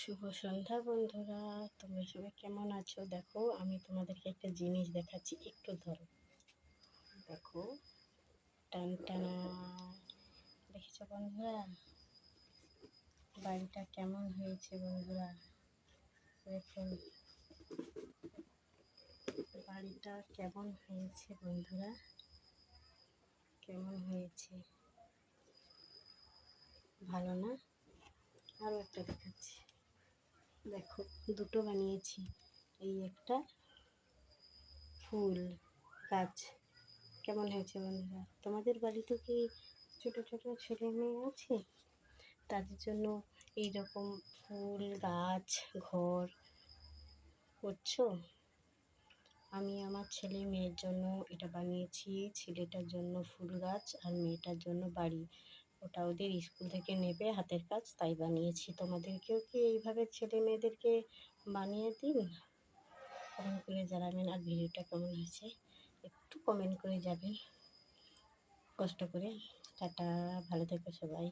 শুভ সন্ধ্যা বন্ধুরা, তোমরা সবাই কেমন আছো? দেখো, আমি তোমাদেরকে একটা জিনিস দেখাচ্ছি, একটু ধরো। দেখো, টান টানা, দেখেছো বন্ধুরা? বাড়িটা কেমন হয়েছে বন্ধুরা? দেখুন বাড়িটা কেমন হয়েছে বন্ধুরা, কেমন হয়েছে, ভালো না? আরও একটা দেখাচ্ছি, দেখো দুটো বানিয়েছি। এই একটা ফুল গাছ, কেমন হয়েছে বন্ধুরা? তোমাদের বাড়িতে কি ছোট ছোট ছেলে মেয়ে আছে? তাদের জন্য এই রকম ফুল গাছ ঘর করছো? আমি আমার ছেলে মেয়ের জন্য এটা বানিয়েছি। ছেলেটার জন্য ফুল গাছ আর মেয়েটার জন্য বাড়ি। ওটা ওদের স্কুল থেকে নেবে হাতের কাজ, তাই বানিয়েছি। তোমাদেরকেও কি এইভাবে ছেলে মেয়েদেরকে বানিয়ে দিন? কমেন্ট করে জানাবেন। আর ভিডিওটা কেমন হয়েছে একটু কমেন্ট করে যাবেন, কষ্ট করে। টাটা, ভালো থেকো সবাই।